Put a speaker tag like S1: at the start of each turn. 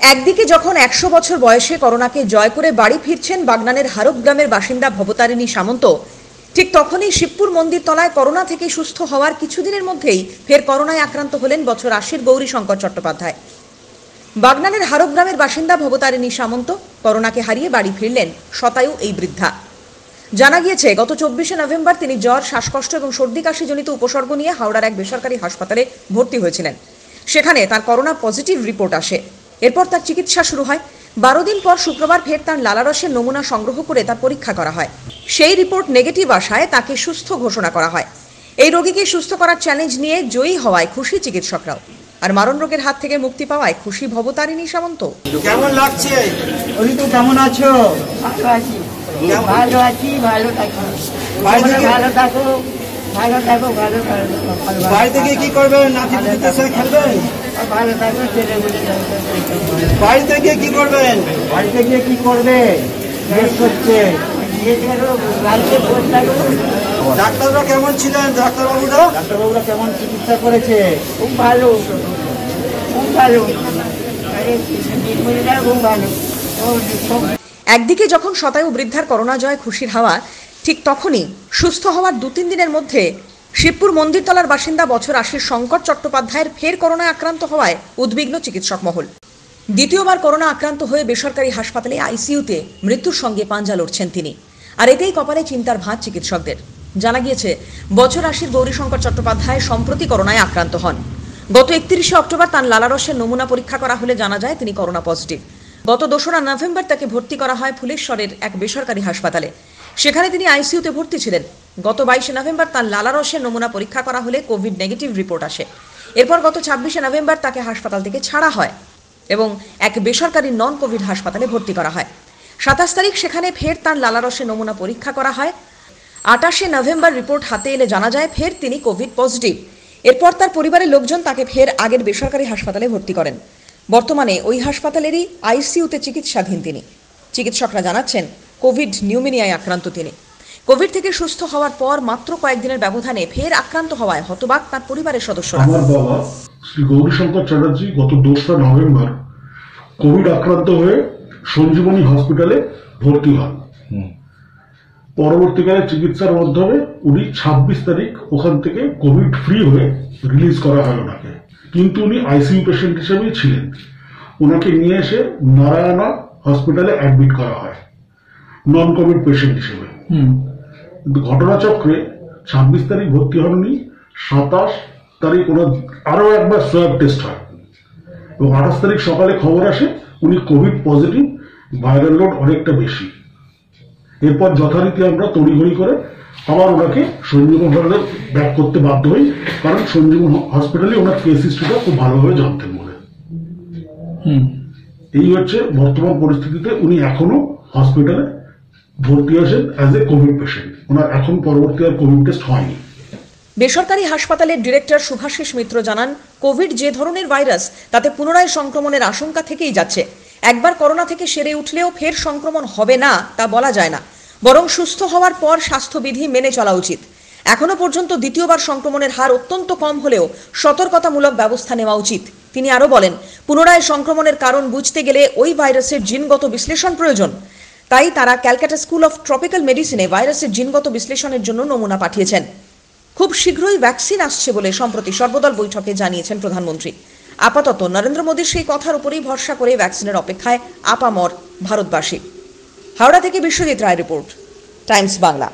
S1: একদিকে যখন ১০০ বছর বয়সে করোনাকে জয় করে বাড়ি ফিরছেন বাগনানের হারব গ্রামের বাসিন্দা ভবতারিণী সামন্ত, ঠিক তখনই শিবপুর মন্দির তলায় করোনা থেকে সুস্থ হওয়ার কিছুদিনের মধ্যেই ফের করোনায় আক্রান্ত হলেন বছর ৮০ গৌরীশঙ্কর চট্টোপাধ্যায়। বাগনানের হারব গ্রামের বাসিন্দা ভবতারিণী সামন্ত করোনাকে হারিয়ে বাড়ি ফিরলেন শতায়ু এই বৃদ্ধা। জানা গিয়েছে গত ২৪শে নভেম্বর তিনি জ্বর, শ্বাসকষ্ট এবং সর্দি কাশি জনিত উপসর্গ নিয়ে হাওড়ার এক বেসরকারি হাসপাতালে ভর্তি হয়েছিলেন। সেখানে তার করোনা পজিটিভ রিপোর্ট আসে। এরপর তার চিকিৎসা শুরু হয়। ১২ দিন পর শুক্রবার ফের তার লালারসের নমুনা সংগ্রহ করে তার পরীক্ষা করা হয়। সেই রিপোর্ট নেগেটিভ আসায় তাকে সুস্থ ঘোষণা করা হয়। এই রোগীকে সুস্থ করার চ্যালেঞ্জ নিয়ে জয়ী হওয়ায় খুশি চিকিৎসকরাও। আর মারণ রোগের হাত থেকে মুক্তি পাওয়ায় খুশি ভবতারিণী সামন্ত।
S2: কেমন লাগছে?
S3: তো কেমন আছো?
S4: ভালো আছি, ভালো আছি, ভালো থাকো, ভালো থাকো, ভালো থাকো, ভালো থাকো।
S2: বাড়িতে গিয়ে কি করবেন? নাতিদের সাথে খেলবেন?
S4: ভালো থাকো, ছেলেগুলো
S2: বাড়িতে গিয়ে কি করবেন?
S3: বাড়িতে গিয়ে কি করবে জিজ্ঞেস করছে।
S4: বাড়িতে বসে থাকো।
S2: ডাক্তাররা কেমন ছিলেন?
S3: ডাক্তারবাবুরা কেমন চিকিৎসা করেছে?
S4: খুব ভালো, খুব ভালো, আরে দিদিমণিরা খুব ভালো।
S1: একদিকে যখন শতায়ু বৃদ্ধার করোনা জয় খুশির হাওয়া, ঠিক তখনই সুস্থ হওয়ার ২-৩ দিনের মধ্যে শিবপুর মন্দিরতলার বাসিন্দা বছর ৮০ শঙ্কর চট্টোপাধ্যায়ের ফের করোনায় আক্রান্ত হওয়ায় উদ্বিগ্ন চিকিৎসক মহল। দ্বিতীয়বার করোনা আক্রান্ত হয়ে বেসরকারি হাসপাতালে আইসিইউতে মৃত্যুর সঙ্গে পাঞ্জা লড়ছেন তিনি। আর এতেই কপালে চিন্তার ভাঁজ চিকিৎসকদের। জানা গিয়েছে বছর ৮০ গৌরীশঙ্কর চট্টোপাধ্যায় সম্প্রতি করোনায় আক্রান্ত হন। গত ৩১শে অক্টোবর তাঁর লালারসের নমুনা পরীক্ষা করা হলে জানা যায় তিনি করোনা পজিটিভ। গত ২রা নভেম্বর তাকে ভর্তি করা হয় ফুলেশ্বরের এক বেসরকারি হাসপাতালে। সেখানে তিনি আইসিইউতে ভর্তি ছিলেন। গত ২২শে নভেম্বর তাঁর লালারসের নমুনা পরীক্ষা করা হলে কোভিড নেগেটিভ রিপোর্ট আসে। এরপর গত ২৬শে নভেম্বর তাকে হাসপাতাল থেকে ছাড়া হয় এবং এক বেসরকারি নন কোভিড হাসপাতালে ভর্তি করা হয়। ২৭ তারিখ সেখানে ফের তাঁর লালারসের নমুনা পরীক্ষা করা হয়। ২৮শে নভেম্বর রিপোর্ট হাতে এলে জানা যায় ফের তিনি কোভিড পজিটিভ। এরপর তার পরিবারের লোকজন তাকে ফের আগের বেসরকারি হাসপাতালে ভর্তি করেন। বর্তমানে ওই হাসপাতালেরই আইসিইউতে চিকিৎসাধীন তিনি। চিকিৎসকরা জানাচ্ছেন কোভিড নিউমোনিয়ায় আক্রান্ত তিনি। কোভিড থেকে সুস্থ হওয়ার পর মাত্র কয়েকদিনের ব্যবধানে ফের আক্রান্ত হওয়ায় হতবাক তার পরিবারের সদস্যরা।
S5: আমার বাবা শ্রী গৌরীশঙ্কর চ্যাটার্জি গত ২রা নভেম্বর কোভিড আক্রান্ত হয়ে সঞ্জীবনী হসপিটালে ভর্তি হন। পরবর্তীকালে চিকিৎসার মাধ্যমে উনি ২৬ তারিখ ওখান থেকে কোভিড ফ্রি হয়ে রিলিজ করা হয় ওনাকে। কিন্তু উনি আইসিইউ পেশেন্ট হিসেবেই ছিলেন। ওনাকে নিয়ে এসে নারায়ণা হসপিটালে অ্যাডমিট করা হয় নন কোভিড পেশেন্ট হিসেবে। কিন্তু ঘটনাচক্রে ২৬ তারিখ ভর্তি হন উনি, ২৭ তারিখ ওনার আরো একবার সোয়াব টেস্ট হয় এবং ২৮ তারিখ সকালে খবর আসে উনি কোভিড পজিটিভ, ভাইরাল লোড অনেকটা বেশি। এরপর যথারীতি আমরা তড়িঘড়ি করে আবার ওনাকে সঞ্জীবন হসপিটালে ব্যাক করতে বাধ্য হই, কারণ সঞ্জীবন হসপিটালে ওনার কেস হিস্ট্রিটা খুব ভালোভাবে জানতেন বলে। এই হচ্ছে বর্তমান পরিস্থিতিতে উনি এখনো হসপিটালে ভর্তি আছেন অ্যাজ এ কোভিড পেশেন্ট। ওনার এখন পরবর্তী আর কোভিড টেস্ট হয়নি।
S1: বেসরকারি হাসপাতালের ডিরেক্টর শুভাশিস মিত্র জানান, কোভিড যে ধরনের ভাইরাস তাতে পুনরায় সংক্রমণের আশঙ্কা থেকেই যাচ্ছে। একবার করোনা থেকে সেরে উঠলেও ফের সংক্রমণ হবে না তা বলা যায় না, বরং সুস্থ হওয়ার পর স্বাস্থ্যবিধি মেনে চলা উচিত। এখনো পর্যন্ত দ্বিতীয়বার সংক্রমণের হার অত্যন্ত কম হলেও সতর্কতামূলক ব্যবস্থা নেওয়া উচিত। তিনি আরো বলেন, পুনরায় সংক্রমণের কারণ বুঝতে গেলে ওই ভাইরাসের জিনগত বিশ্লেষণ প্রয়োজন। তাই তারা ক্যালকাটা স্কুল অফ ট্রপিক্যাল মেডিসিনে ভাইরাসের জিনগত বিশ্লেষণের জন্য নমুনা পাঠিয়েছেন। খুব শীঘ্রই ভ্যাকসিন আসছে বলে সম্প্রতি সর্বদল বৈঠকে জানিয়েছেন প্রধানমন্ত্রী। আপাতত নরেন্দ্র মোদীর সেই কথার উপরেই ভরসা করে ভ্যাকসিনের অপেক্ষায় আপামর ভারতবাসী। হাওড়া থেকে বিশ্বজিৎ রায় রিপোর্ট, টাইমস বাংলা।